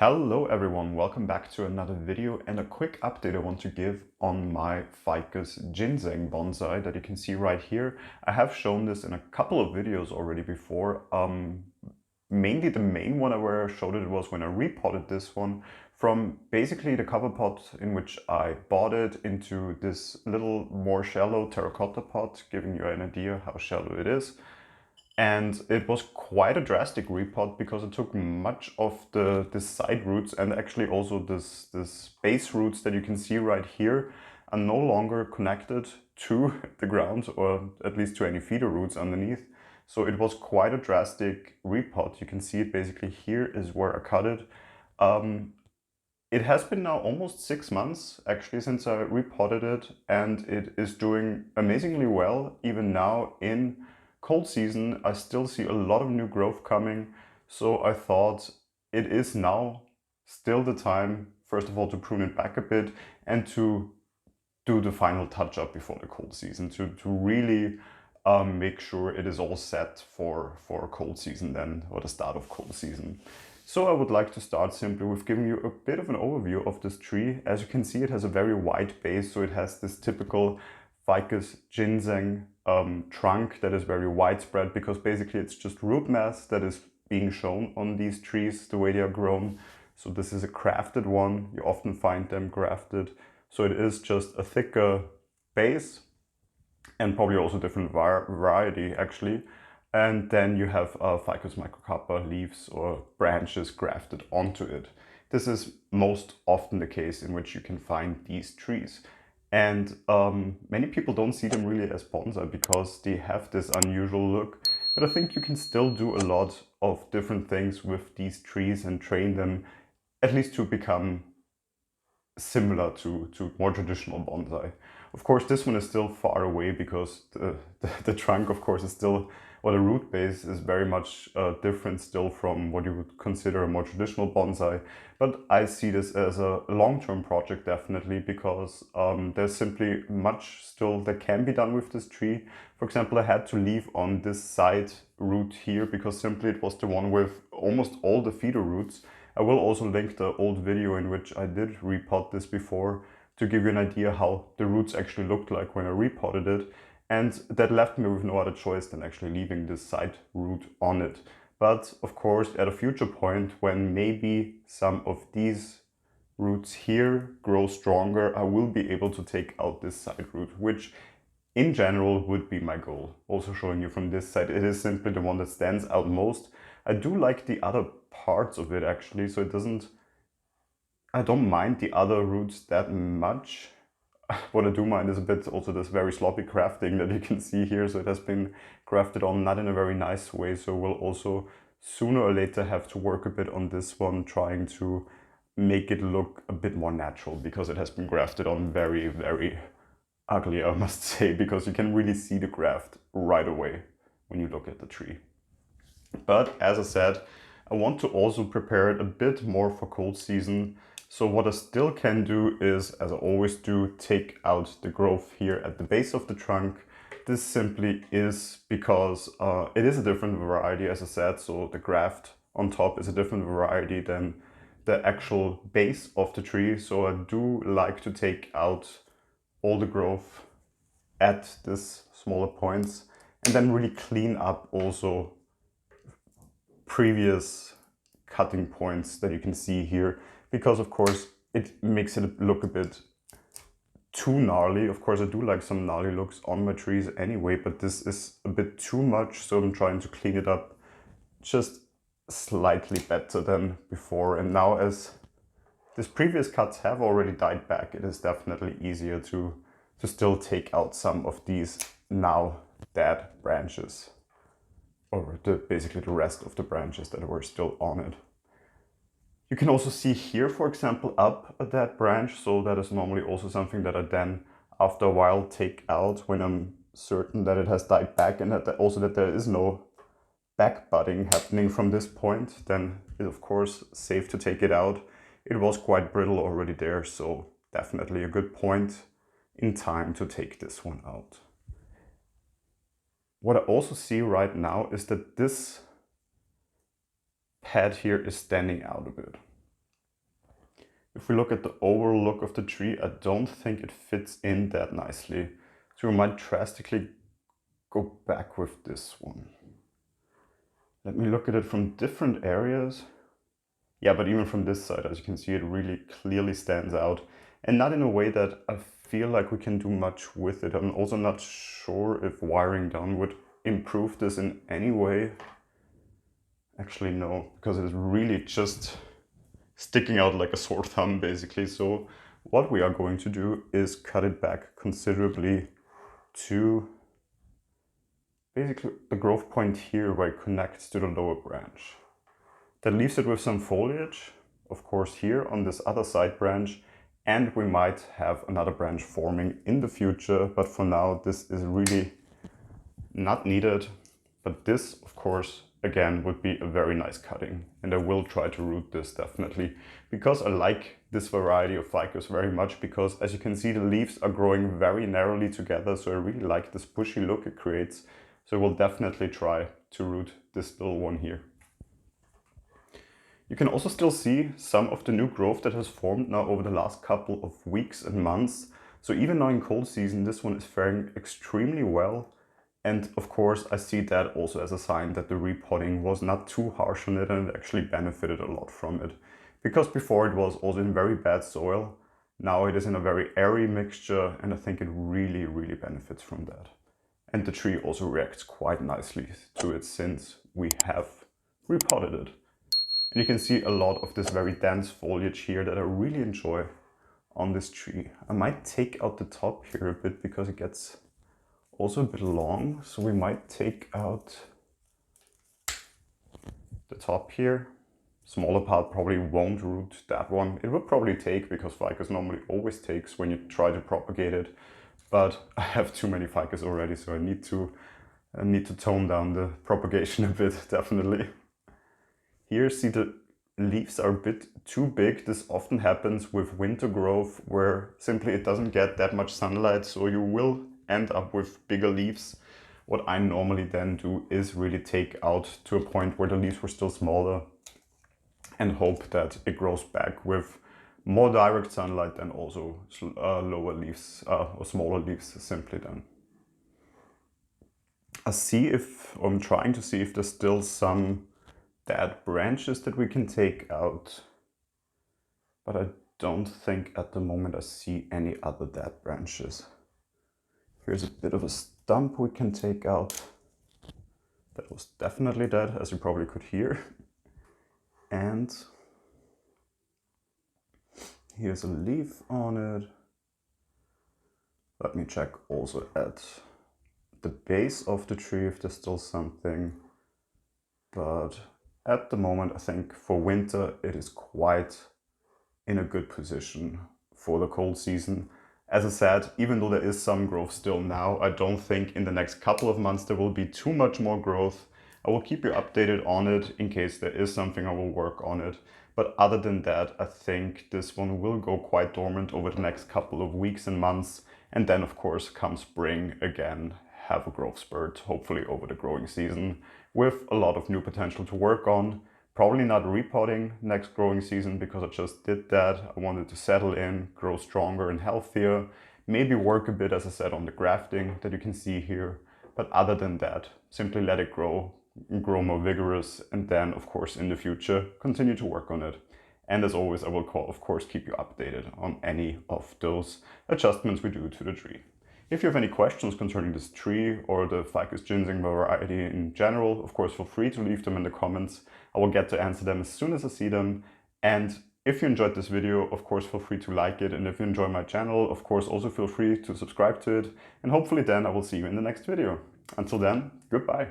Hello everyone, welcome back to another video and a quick update I want to give on my Ficus Ginseng Bonsai that you can see right here. I have shown this in a couple of videos already before. Mainly the main one where I showed it was when I repotted this one from basically the cover pot in which I bought it into this little more shallow terracotta pot, giving you an idea how shallow it is. And it was quite a drastic repot because it took much of the side roots, and actually also this base roots that you can see right here are no longer connected to the ground, or at least to any feeder roots underneath. So it was quite a drastic repot. You can see it basically here is where I cut it. It has been now almost 6 months actually since I repotted it, and it is doing amazingly well. Even now in cold season, I still see a lot of new growth coming. So I thought it is now still the time, first of all, to prune it back a bit and to do the final touch up before the cold season, to really make sure it is all set for a cold season then, or the start of cold season. So I would like to start simply with giving you a bit of an overview of this tree. As you can see, it has a very wide base, so it has this typical Ficus ginseng trunk that is very widespread, because basically it's just root mass that is being shown on these trees the way they are grown. So this is a grafted one. You often find them grafted. So it is just a thicker base and probably also different variety actually. And then you have Ficus microcarpa leaves or branches grafted onto it. This is most often the case in which you can find these trees. And many people don't see them really as bonsai because they have this unusual look. But I think you can still do a lot of different things with these trees and train them at least to become similar to more traditional bonsai. Of course, this one is still far away because the trunk, of course, is still, or the root base is very much different still from what you would consider a more traditional bonsai. But I see this as a long-term project definitely, because there's simply much still that can be done with this tree. For example, I had to leave on this side root here because simply it was the one with almost all the feeder roots. I will also link the old video in which I did repot this before to give you an idea how the roots actually looked like when I repotted it. And that left me with no other choice than actually leaving this side root on it. But of course, at a future point, when maybe some of these roots here grow stronger, I will be able to take out this side root, which in general would be my goal. Also showing you from this side, it is simply the one that stands out most. I do like the other parts of it actually, so I don't mind the other roots that much. What I do mind is a bit also this very sloppy crafting that you can see here. So it has been grafted on not in a very nice way, so we'll also sooner or later have to work a bit on this one, trying to make it look a bit more natural, because it has been grafted on very, very ugly, I must say, because you can really see the graft right away when you look at the tree. But as I said, I want to also prepare it a bit more for cold season. So what I still can do is, as I always do, take out the growth here at the base of the trunk. This simply is because it is a different variety, as I said. So the graft on top is a different variety than the actual base of the tree. So I do like to take out all the growth at this smaller points and then really clean up also previous cutting points that you can see here, because of course it makes it look a bit too gnarly. Of course I do like some gnarly looks on my trees anyway, but this is a bit too much, so I'm trying to clean it up just slightly better than before. And now, as these previous cuts have already died back, it is definitely easier to still take out some of these now dead branches, or basically the rest of the branches that were still on it. You can also see here, for example, up a dead branch, so that is normally also something that I then after a while take out when I'm certain that it has died back, and that also that there is no back budding happening from this point. Then it's of course safe to take it out. It was quite brittle already there, so definitely a good point in time to take this one out. What I also see right now is that this pad here is standing out a bit. if we look at the overall look of the tree, I don't think it fits in that nicely. So we might drastically go back with this one. Let me look at it from different areas. Yeah, but even from this side, as you can see, it really clearly stands out. And not in a way that I feel like we can do much with it. I'm also not sure if wiring down would improve this in any way. Actually, no, because it is really just sticking out like a sore thumb, basically. So what we are going to do is cut it back considerably to basically the growth point here where it connects to the lower branch. That leaves it with some foliage, of course, here on this other side branch, and we might have another branch forming in the future, but for now this is really not needed. But this, of course, again, would be a very nice cutting, and I will try to root this definitely, because I like this variety of ficus very much, because as you can see, the leaves are growing very narrowly together, so I really like this bushy look it creates. So we'll definitely try to root this little one here. You can also still see some of the new growth that has formed now over the last couple of weeks and months. So even now in cold season, this one is faring extremely well. And of course, I see that also as a sign that the repotting was not too harsh on it and it actually benefited a lot from it. Because before it was also in very bad soil, now it is in a very airy mixture, and I think it really, really benefits from that. And the tree also reacts quite nicely to it since we have repotted it. And you can see a lot of this very dense foliage here that I really enjoy on this tree. I might take out the top here a bit because it gets also a bit long. So we might take out the top here. Smaller part probably won't root that one. It would probably take, because ficus normally always takes when you try to propagate it. But I have too many ficus already, so I need to tone down the propagation a bit, definitely. Here, see, the leaves are a bit too big. This often happens with winter growth, where simply it doesn't get that much sunlight, so you will end up with bigger leaves. What I normally then do is really take out to a point where the leaves were still smaller and hope that it grows back with more direct sunlight and also lower leaves or smaller leaves simply then. I'm trying to see if there's still some dead branches that we can take out, but I don't think at the moment I see any other dead branches. Here's a bit of a stump we can take out. That was definitely dead, as you probably could hear. And here's a leaf on it. Let me check also at the base of the tree if there's still something. But at the moment, I think for winter, it is quite in a good position for the cold season. As I said, even though there is some growth still now, I don't think in the next couple of months there will be too much more growth. I will keep you updated on it in case there is something. I will work on it. But other than that, I think this one will go quite dormant over the next couple of weeks and months. And then, of course, come spring again, have a growth spurt, hopefully over the growing season, with a lot of new potential to work on. Probably not repotting next growing season because I just did that. I wanted to settle in, grow stronger and healthier, maybe work a bit, as I said, on the grafting that you can see here. But other than that, simply let it grow more vigorous, and then, of course, in the future, continue to work on it. And as always, I will, of course, keep you updated on any of those adjustments we do to the tree. If you have any questions concerning this tree or the Ficus Ginseng variety in general, of course, feel free to leave them in the comments. I will get to answer them as soon as I see them. And if you enjoyed this video, of course, feel free to like it. And if you enjoy my channel, of course, also feel free to subscribe to it. And hopefully then I will see you in the next video. Until then, goodbye.